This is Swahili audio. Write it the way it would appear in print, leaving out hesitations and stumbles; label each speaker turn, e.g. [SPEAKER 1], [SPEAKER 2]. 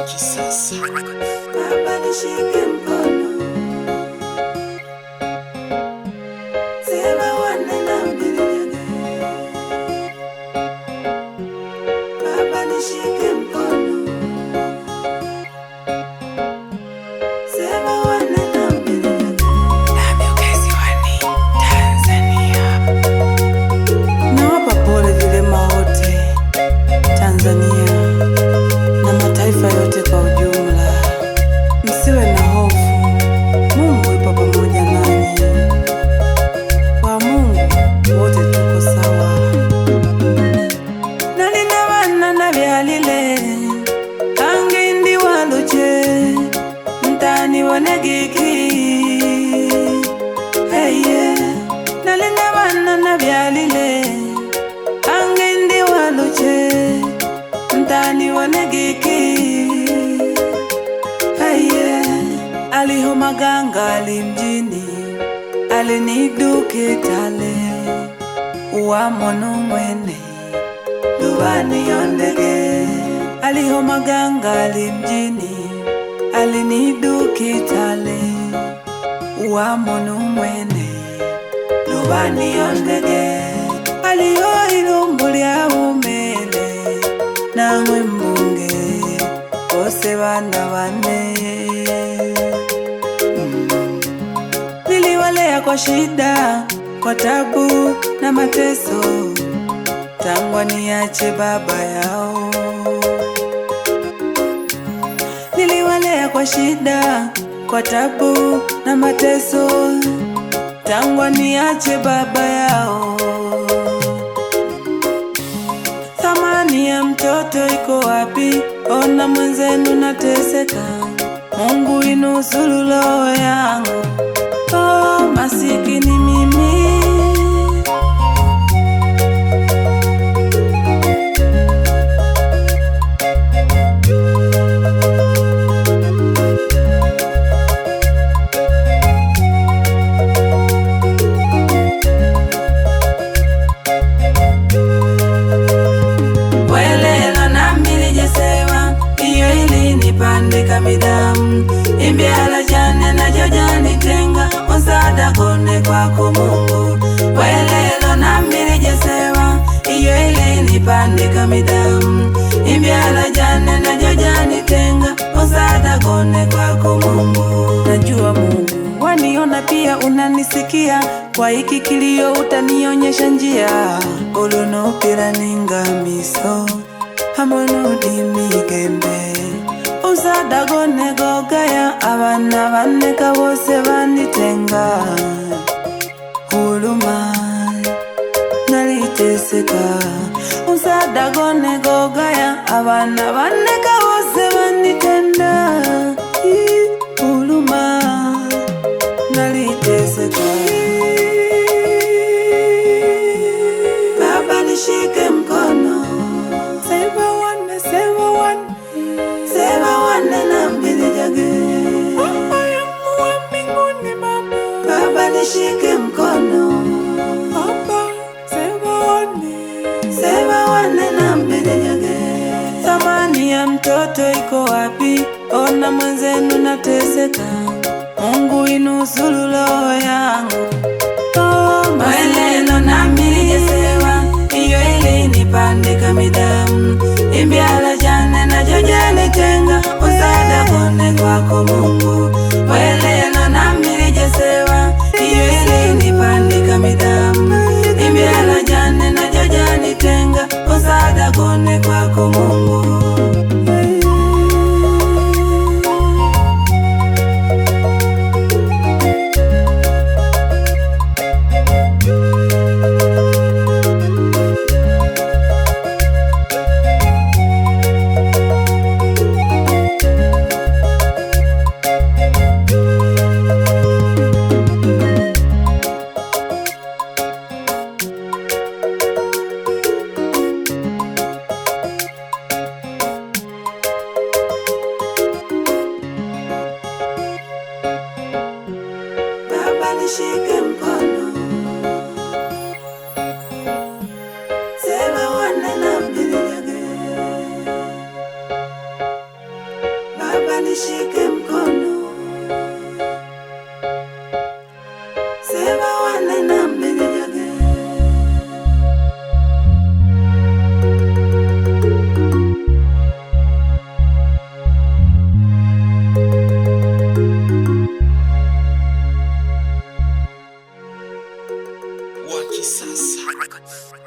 [SPEAKER 1] Kisasa.
[SPEAKER 2] Baba nishike mkono, sema wane na mbili. Baba nishike mkono, sema wane na mbili. Nawapa pole vilema wote Tanzania na mataifa yote kwa ujumla. Msiwe na hofu, Mungu yupo pamoja nanyi. Kwa Mungu wote tuko sawa. Nalinda bana na byalile kangi ndi waluche mtani wanegiki. Hey yeah. Nalinda bana na byalile kangi ndi waluche mtani wanegiki. Aye, aliho maganga alimjini, aliniduke tale uwa mono mwene lubani yondege. Aliho maganga alimjini, aliniduke tale uwa mono mwene lubani yondege. Aliho ilumbu lya umele namwe mbunge bose bana bane. Niliwalea kwa shida, kwa tabu na mateso, tangu niache baba yao. Niliwalea kwa shida, kwa tabu na mateso, tangu niache baba yao. Thamani ya mtoto iko wapi? Ona mwenzenu nateseka, Mungu inusuru roho yangu. Oh, masikini mimi. Pandika midamu imbiala jane na jojani tenga usada kone kwako Mungu. Welelo na mirije sewa iyo ili ni pandika midamu imbiala jane na jojani tenga usada kone kwako Mungu. Najua Mungu waniona pia unanisikia, kwa hiki kilio utanionyesha njia. Ulunopira ningamiso hamonudi migembe usada gone gogaya abana baneka bose banitenga. Huluma naliteseka usada gone gogaya abana baneka bose banitenda. Huluma naliteseka. Baba nishike mkono, sema wane, sema wane, sema wane na mbili jage. Baba yangu wa mbinguni Baba, Baba nishike mkono. Baba sema wane na mbili jage. Thamani ya mtoto iko wapi? Ona mwenzenu nateseka, Mungu inusuru roho yangu. Oh, maeleno na mbili sewa iyo ili nipandika midamu imbiala jane na jojani tenga usada kone kwako Mungu. Weleno na mirije sewa iyo ili nipandika midamu imbiala jane na jojani tenga usada kone kwako Mungu.
[SPEAKER 1] Kisasa.